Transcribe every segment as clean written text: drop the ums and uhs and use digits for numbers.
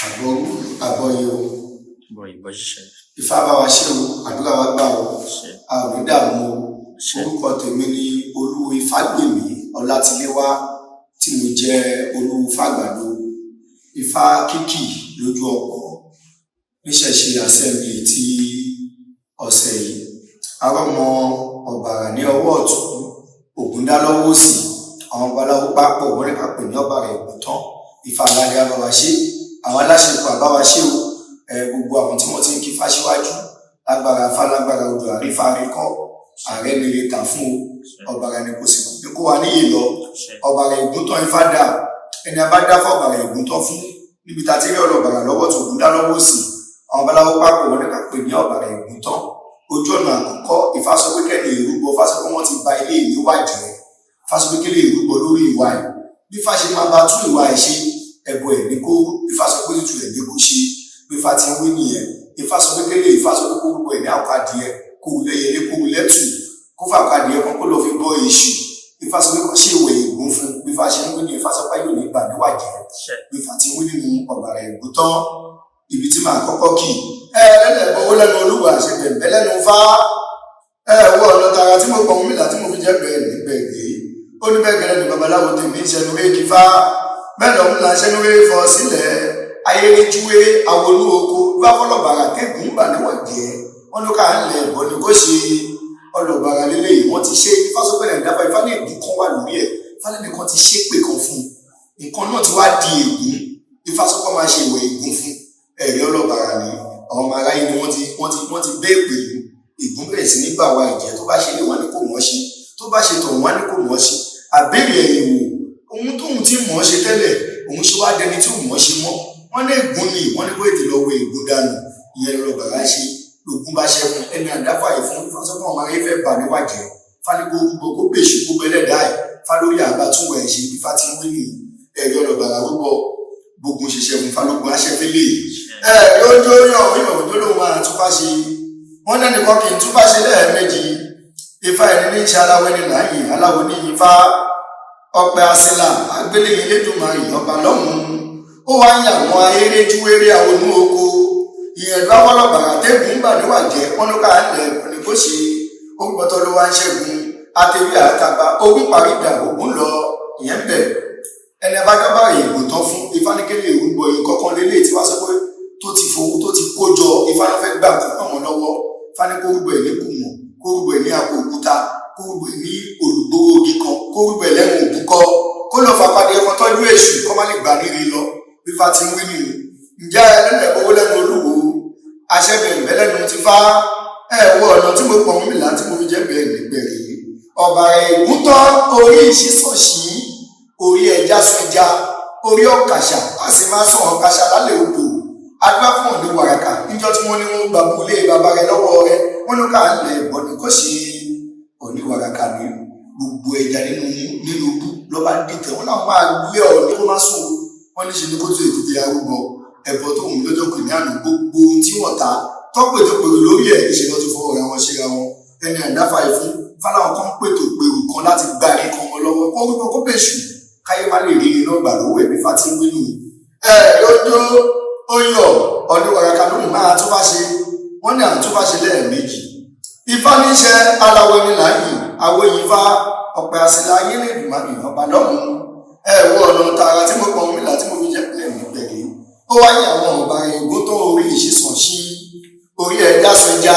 Àbọ̀rú àbọ̀yè o. Ìbọ̀ ṣíṣe. Ifá bá wa ṣe o, àdúrà wa gbà o. A ò ní dààmú o. Orúkọ tèmi ni Olú Ifágbèmí Ọlátiléwá tí mo jẹ́ Olú Ifágbàdo. Ifá kíkì lójú ọkọ̀ níṣẹ̀ṣe assembly ti ọ̀sẹ̀ yìí. Arọ́mọ ọ̀bàrà ní ọwọ́ ọ̀tún, Ògúndá lọ́wọ́ òsì. Àwọn babaláwo pápọ̀ wọ́n ní ká pè ní ọ̀bàrà Ìbùtán. Ifá aládé á bá wa ṣe. Àwọn aláṣepọ̀ á bá wa ṣe o. Gbogbo àwọn tí wọ́n ti ń kí Ifá síwájú lágbára Ifá lágbára odò àrífà àríkọ́ ààrẹ mi lè tà fún o. Ọ̀bàrà ni kò sì ní kó wa níyì lọ. Ọ̀bàrà Ìbùtán Ifá dà. Ẹni a bá dá fún ọ̀bàrà Ìbùtán fún níbi tá a ti rí ọ̀bàrà lọ́wọ́ tó Ògúndá lọ́wọ́ òsì. Àwọn babaláwo pápọ̀ wọ́n ní ká pè ní ọ̀bàrà Ìbùtán. Ojú ọ̀nà àkọ́kọ́ Ifá sọ pé kẹ́ni ìrúbọ, Ifá sọ pé wọ́n ti ba ilé ìlú wà jẹ́. Ifá sọ pé kẹ́ni ìrúbọ lórí ìwà ẹ̀. Bí Ifá ṣe máa bá tún ìwà ẹ̀ ṣe, ẹbọ ẹ̀ ní kó Ifá sọ pé tútù ẹ̀ ní kó ṣe. Bí Ifá ti ń wí nìyẹn. Ifá sọ pé kẹ́ni Ifá sọ pé kó rúbọ ẹ̀ ní àkọ́ adìẹ, kó wulẹ̀ yẹlé, kó wulẹ̀ tù, kó fà kọ́ adìẹ kan kó lọ fi bọ́ èṣù. Ifá sọ pé kó ṣe ìwẹ̀ ìgún fún. Bí Ifá ṣe ń wí ní Ifá sọ pé yóò ní gbà níwà jẹ́. Bí Ifá ti ń wí nínú ọ̀bàrà Ìbùtán. Ibi tí màá kọ́kọ́ kì í. Ẹlẹ́dẹ̀ẹ́bọ̀wọ́ lẹ́nu Olúwa ṣe bẹ̀rẹ̀ lẹ́nu Ifá. Wọ ọ̀nà tààrà tí mo pọ̀n mílà tí mo fi jẹ́ bẹ̀rẹ̀ níbẹ̀ yìí. Ó ní bẹ́ẹ̀ gẹ́lẹ́ ní babaláwo tèmi ń ṣẹnu wé kí Ifá. Bẹ́ẹ̀ lọ́mú là ń ṣẹnu wé fọ sílẹ̀. Ayéréjúwé awolú oko bá fọlọ́bàrà kẹ́gùn bà níwọ̀n jẹ́. Wọ́n ló ká ń lẹ̀ bọ̀ ní kó ṣe ọlọ́bàrà lélẹ̀ yìí. Wọ́n ti ṣe Ifá sọ pé ẹ̀dáfà Ifá ní ègún kan wà lórí ẹ̀. Ifá lẹ́nìkan ti ṣépè kan fún un. Nǹkan náà ti wá di ègún. Ifá sọ pé máa ṣe ìwẹ̀ ègún fún ẹ̀rí ọlọ́bàrà ni. Àwọn ọmọ aráyé ni wọ́n ti bẹ́ẹ̀ pẹ̀lú. Ègún bẹ̀rẹ̀ sí ní gbàwá ìjẹ́ tó bá ṣe lé wọn ní kò mọ̀ ṣe, tó bá ṣe tọ̀ wọn ní kò mọ̀ ṣe. Àbẹ̀rẹ̀ ẹ̀yìn wò ohun tóun ti mọ̀ ṣe tẹ́lẹ̀ òun ṣe wá dẹni tí ò mọ̀ ṣe mọ́. Wọ́n ní ègún ni wọ́n ní kó ètè lọ wo ègún dànù. Ìyẹn lọ́bàrà ṣe lògùn bá ṣẹ́gun ẹni àdáfà yìí fún ìfọ̀sọ́kàn ọmọ ayé fẹ́ bà níwájẹ́. Fáníkó gbogbo bèṣù gbogbo ẹlẹ́dàá ẹ̀ Fálórí àgbà tún wẹ̀ ṣe Ifá ti ń wí ní ẹ̀rí ọlọ́bàrà rúbọ gbogbo ṣiṣẹ́ fún Fálógun aṣẹ́fẹ́lẹ́ yìí. Lójó yàn tó lóun máa túbá ṣe. Wọ́n lẹ́nìkan kì í túbá ṣe lẹ́ẹ̀mejì. Ifá ẹni ní ṣe aláwọ̀ ẹni láàyè aláwo ní Ifá. Ọpẹ́ àṣìlá agbélé Elédùmarè ọba lọ́hùn-ún. Ó wá ń yà wọ́n ayéréjúwéré àwọn onú oko. Ìyẹn lọ́wọ́lọ́bàrà tẹ́gùn bà níwà jẹ́ wọ́n ló ká lẹ̀ ní kó ṣe. Ó gbọ́tọ́ ló wá ń ṣẹ́gun àtẹ̀wé àtàgbà ogún parí ìdà ogún lọ ìyẹn bẹ̀rẹ̀. Ẹni abájábàrà Ìbùtán fún Ifá ní kéde ìrúbọ ìkọ̀kan lélẹ̀ tí wá sọ pé tó ti fowó tó ti kó jọ Ifá ló fẹ́ gbà fún ọmọ lọ́wọ́. Ifá ní kó rúbọ ẹ̀ ní kùmọ̀, kó rúbọ ẹ̀ ní àpò òkúta, kó rúbọ ẹ̀ ní olùgbòho ogi kan, kó rúbọ ẹ̀ lẹ́nu òbúkọ, kó lọ fàpàdé ẹ̀kọ́ tọ́jú èṣù kọ́ má lè gbà nírí lọ. Bí Ifá ti ń wí nìyí. Ǹjẹ́ ẹlẹ́dẹ̀ẹ́bọ̀wọ́ lẹ́nu Olúwo aṣẹ́bẹ̀rẹ̀ lẹ́nu ti Fá. Wọ ọ̀nà tí mo pọ̀ mílà tí mo fi jẹ́ bẹ̀rẹ̀ nígbẹ̀rẹ̀ yìí. Ọ̀bàrà Ìbùtán orí ìṣísọ̀ṣì, orí ẹja sún ẹja, orí ọ̀kàṣà a sì máa sàn ọ̀kàṣà lálẹ́ odò. Adúlá fún ọ̀dọ́ wàràkà níjọ́ tí wọ́n ní wọ́n gbà bú ilé bàbá rẹ̀ lọ́wọ́ rẹ̀ wọ́n ló ká lẹ̀ bọ̀ ní kó ṣe ọ̀ní wàràkà ní gbogbo ẹja nínú bú lọ́ba dìtẹ̀ wọ́n náà máa gbé ọ̀rọ̀ ní kó má sùn. Wọ́n ní ṣe ní kó tó ètùtù arúgbó ẹ̀bọ̀ tó ń lọ́jọ́ pè ní àná gbogbo ohun tí wọ́n ta tọ́pẹ̀ tó pèrò lórí ẹ̀ ìṣẹ̀lẹ̀ tó fọwọ́ ra wọn ṣera wọn. Ẹni àdáfà ìfún fáláwọn kan pètò pèrò kan láti gbá nǹkan wọn lọ́wọ́ kó wípé kó bẹ̀ṣù káyé má lè rí iná gbà lọ́wọ́ ẹ̀mí Ifá ti ń wínú. Lójó ó yọ ọdún wàràkà lóhùn máa tó bá ṣe wọ́n ní àtúntò bá ṣe lẹ́ẹ̀mejì. Ifá níṣẹ́ aláwọ̀ ẹni láàyè àwọ̀ Ifá ọ̀pẹ̀ àṣìlá ayé lè dùn máa bìyàn ọba lọ́hùn-ún. Wọ ọ̀nà tààrà tí mo pọ̀ mílà tí mo fi jẹ́ pẹ̀lẹ́ nígbẹ̀rẹ̀. Ó wáyé àwọn ọ̀bàrà Ìbùtán orí ìṣísàn sí orí ẹja sọ ẹja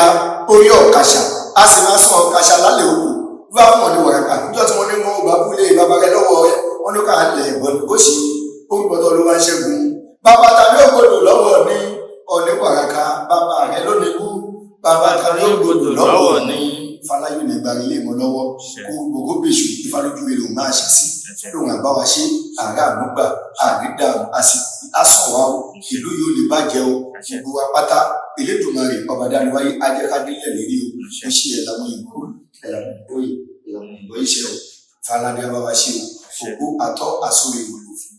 orí ọ̀kàṣà a sì máa sàn ọ̀kàṣà lálẹ́ òkú bá fún ọ̀dẹ wàràkà níjọ́ tí wọ́n ní wọ́n gbà búlé bàbá rẹ̀ lọ́wọ́ rẹ̀ wọ́n ló ká lẹ̀ ẹ̀bọ̀n kó ṣe ó gbọ́dọ̀ ló wá ń ṣẹ́gun. Bàbá ta ni ó gbọ́dọ̀ lọ́wọ́ ní ọ̀dẹ wàràkà bàbá rẹ̀ ló ní kú bàbá ta ni ó gbọ́dọ̀ lọ́wọ́ ní Fáláyé lè gbàrí lè mọ́ lọ́wọ́ kó gbogbo bèṣù Ifá lójú èrò máa ṣe sí lóhun àbáwá ṣe àrà àmúgbà àrídà àsìkò àsànwá o ìlú yóò lè bàjẹ́ o gbogbo wa pátá Elédùmarè ọba dáríwáyé ajẹ́kádélẹ̀ lérí o ẹ ṣe ẹ̀ làwọn ìbò ìbò iṣẹ́ o Fáládé abáwá ṣe o ògbó àtọ́ àsórí ìwòlò fún.